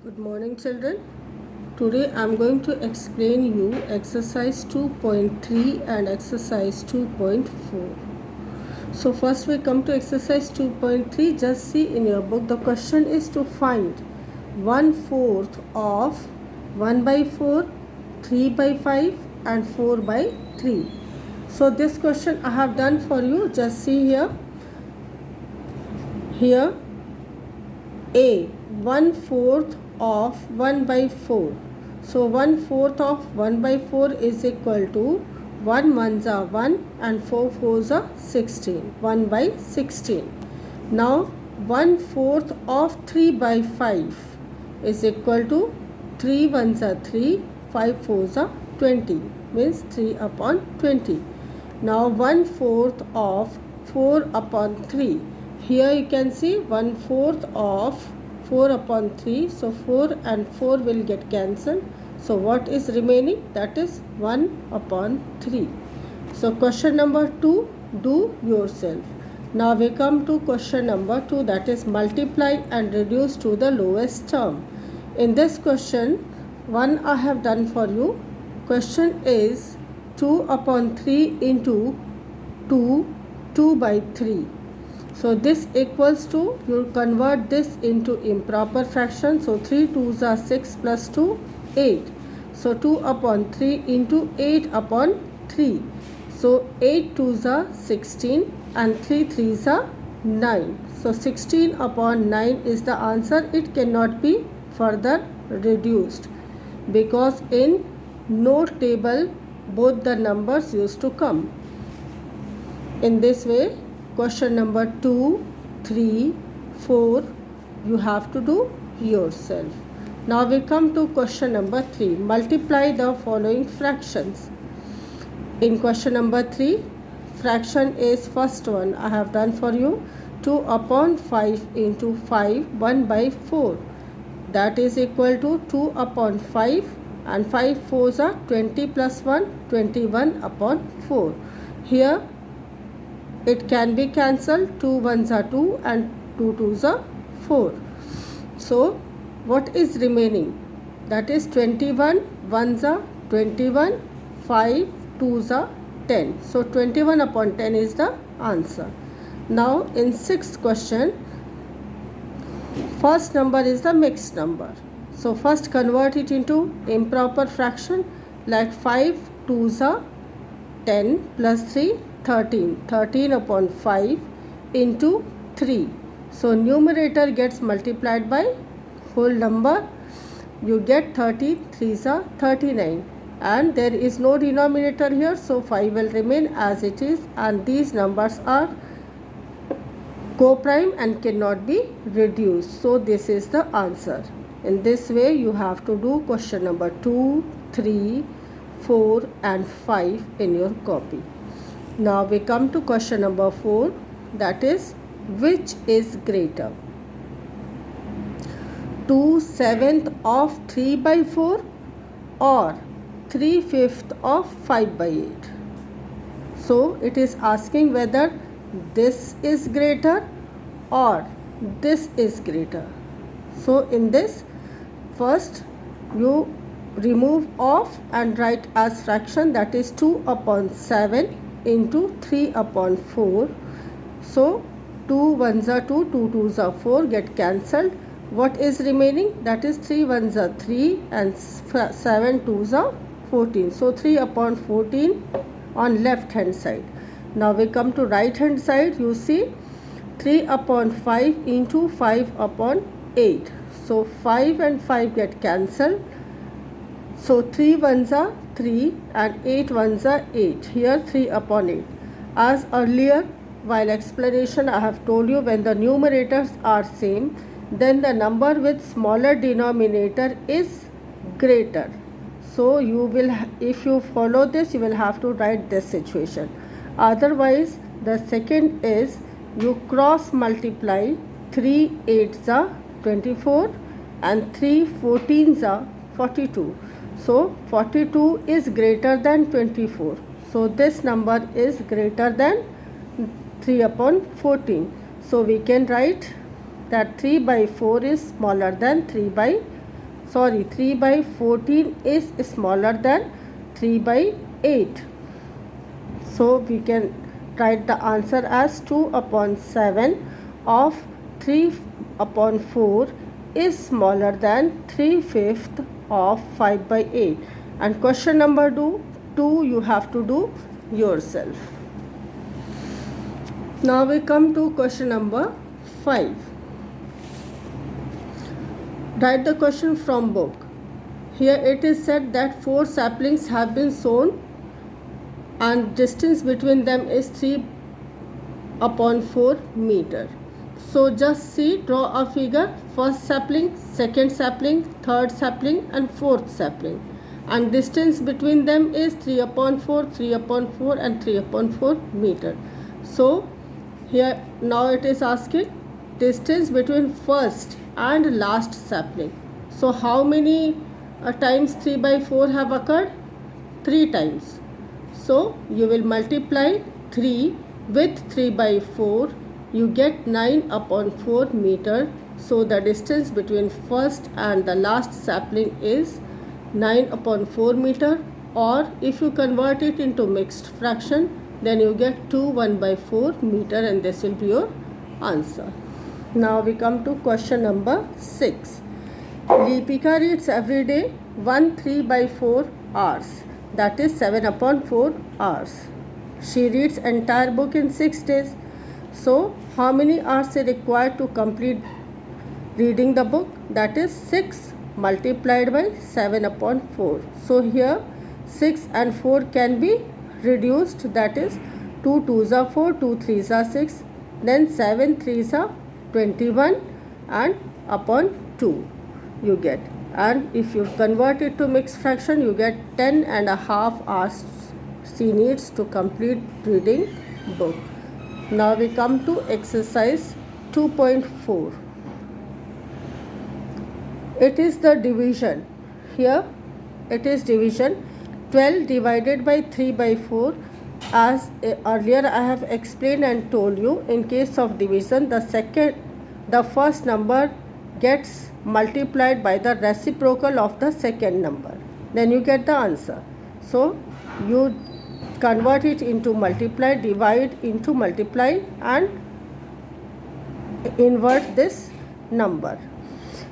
Good morning, children. Today I am going to explain you exercise 2.3 and exercise 2.4. So first we come to exercise 2.3. Just see in your book, the question is to find 1/4 of 1 by 4, 3 by 5 and 4 by 3. So this question I have done for you. Just see here. Here A, 1/4 of 1 by 4. So 1/4 of 1 by 4 is equal to 1 ones are 1 and 4 fours are 16. 1 by 16. Now 1/4 of 3 by 5 is equal to 3 ones are 3, 5 fours are 20. Means 3 upon 20. Now 1/4 of 4 upon 3. Here you can see 1/4 of 4 upon 3. So 4 and 4 will get cancelled. So what is remaining? That is 1 upon 3. So question number 2, do yourself. Now we come to question number 2, that is multiply and reduce to the lowest term. In this question, one I have done for you. Question is 2 upon 3 into 2 by 3. So this equals to, you convert this into improper fraction. So 3 2s are 6 plus 2, 8. So 2 upon 3 into 8 upon 3. So 8 2s are 16 and 3 3s are 9. So 16 upon 9 is the answer. It cannot be further reduced because in note table both the numbers used to come. In this way, question number 2, 3, 4, you have to do yourself. Now we come to question number 3. Multiply the following fractions. In question number 3, fraction is first one I have done for you. 2 upon 5 into 5, 1 by 4. That is equal to 2 upon 5 and 5 fours are 20 plus 1, 21 upon 4. Here it can be cancelled. 2 ones are 2 and 2 2s are 4. So what is remaining? That is 21 ones are 21, 5 2s are 10. So 21 upon 10 is the answer. Now in sixth question, first number is the mixed number. So first convert it into improper fraction, like 5 2s are 10 plus 3 13. 13 upon 5 into 3. So numerator gets multiplied by whole number. You get 30 3s are 39 and there is no denominator here. So 5 will remain as it is and these numbers are co-prime and cannot be reduced. So this is the answer. In this way you have to do question number 2, 3, 4 and 5 in your copy. Now we come to question number 4, that is which is greater? 2/7 of 3 by 4 or 3/5 of 5 by 8. So it is asking whether this is greater or this is greater. So in this, first you remove off and write as fraction, that is 2 upon 7 into 3 upon 4. So 2 ones are 2, 2 2s are 4, get cancelled. What is remaining? That is 3 ones are 3 and 7 2s are 14. So 3 upon 14 on left hand side. Now we come to right hand side. You see 3 upon 5 into 5 upon 8. So 5 and 5 get cancelled. So 3 ones are 3 and 8 ones are 8. Here 3 upon 8. As earlier while explanation I have told you, when the numerators are same, then the number with smaller denominator is greater. So you will, if you follow this, you will have to write this situation. Otherwise the second is you cross multiply. 3 8s are 24 and 3 14s are 42. So 42 is greater than 24. So this number is greater than 3 upon 14. So we can write that 3 by 4 is smaller than 3 by sorry, 3 by 14 is smaller than 3 by 8. So we can write the answer as 2 upon 7 of 3 upon 4 is smaller than 3/5 of 5 by 8. And question number 2 you have to do yourself. Now we come to question number 5. Write the question from book. Here it is said that 4 saplings have been sown and distance between them is 3 upon 4 meter. So just see, draw a figure, first sapling, second sapling, third sapling and fourth sapling, and distance between them is 3 upon 4, 3 upon 4 and 3 upon 4 meter. So here now it is asking distance between first and last sapling. So how many times 3 by 4 have occurred? 3 times. So you will multiply 3 with 3 by 4, you get 9 upon 4 meter. So the distance between first and the last sapling is 9 upon 4 meter, or if you convert it into mixed fraction, then you get 2 1 by 4 meter, and this will be your answer. Now we come to question number 6. Deepika reads every day 1 3 by 4 hours, that is 7 upon 4 hours. She reads entire book in 6 days. So how many hours are required to complete reading the book? That is 6 multiplied by 7 upon 4. So here 6 and 4 can be reduced, that is 2 2s are 4, 2 3s are 6, then 7 3s are 21 and upon 2 you get. And if you convert it to mixed fraction, you get 10 and a half hours she needs to complete reading book. Now we come to exercise 2.4. It is the division. Here it is division. 12 divided by 3 by 4. As earlier I have explained and told you, in case of division, the first number gets multiplied by the reciprocal of the second number, then you get the answer. So you convert it into multiply, divide into multiply and invert this number.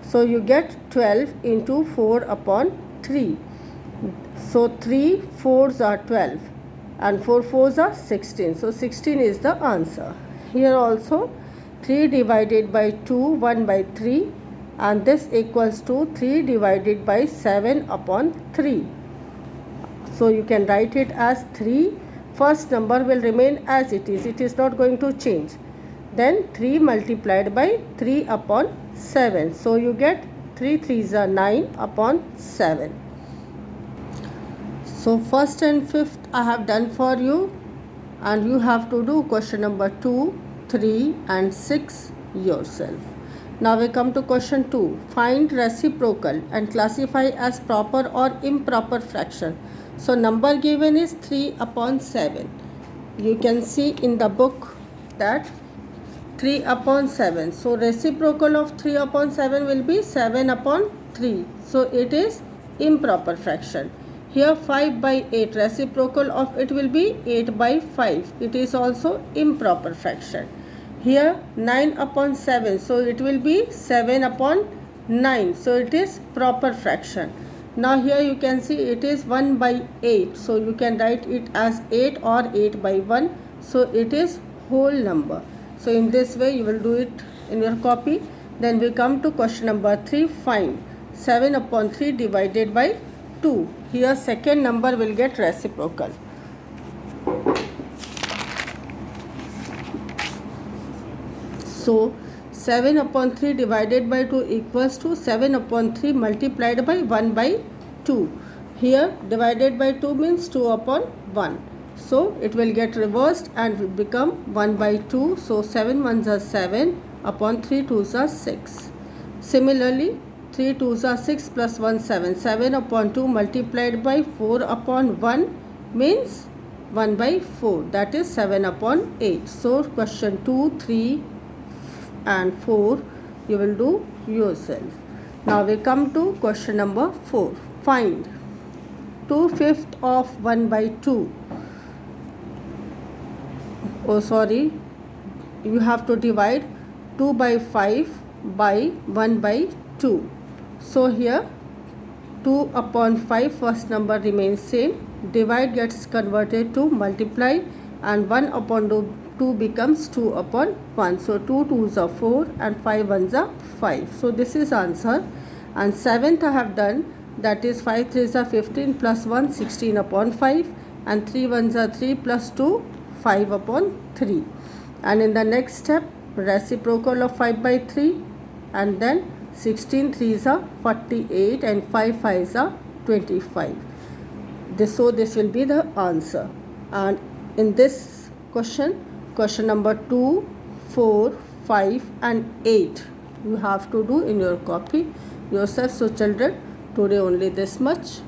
So you get 12 into 4 upon 3. So 3 4s are 12 and 4 4s are 16. So 16 is the answer. Here also 3 divided by 2, 1 by 3, and this equals to 3 divided by 7 upon 3. So you can write it as 3. First number will remain as it is not going to change. Then 3 multiplied by 3 upon 7. So you get 3 3s are 9 upon 7. So first and fifth I have done for you, and you have to do question number 2, 3 and 6 yourself. Now we come to question 2. Find reciprocal and classify as proper or improper fraction. So number given is 3 upon 7. You can see in the book that 3 upon 7. So reciprocal of 3 upon 7 will be 7 upon 3. So it is improper fraction. Here 5 by 8, reciprocal of it will be 8 by 5. It is also improper fraction. Here 9 upon 7. So it will be 7 upon 9. So it is proper fraction. Now here you can see it is 1 by 8. So you can write it as 8 or 8 by 1. So it is whole number. So in this way you will do it in your copy. Then we come to question number 3. Find 7 upon 3 divided by 2. Here second number will get reciprocal. So 7 upon 3 divided by 2 equals to 7 upon 3 multiplied by 1 by 2. Here divided by 2 means 2 upon 1. So it will get reversed and will become 1 by 2. So 7 1s are 7 upon 3 2s are 6. Similarly 3 2s are 6 plus 1 7. 7 upon 2 multiplied by 4 upon 1 means 1 by 4. That is 7 upon 8. So question 2, 3 and 4 you will do yourself. Now we come to question number 4. Find 2/5 of 1 by 2. Oh sorry, you have to divide 2 by 5 by 1 by 2. So here 2 upon 5, first number remains same. Divide gets converted to multiply, and 1 upon 2 becomes 2 upon 1. So 2 2s are 4 and 5 1s are 5. So this is answer. And 7th I have done, that is 5 3s are 15 plus 1 16 upon 5, and 3 1s are 3 plus 2 5 upon 3. And in the next step, reciprocal of 5 by 3, and then 16 3s are 48 and 5 5s are 25. So this will be the answer. And in this question number 2, 4, 5 and 8 you have to do in your copy yourself. So children, today only this much.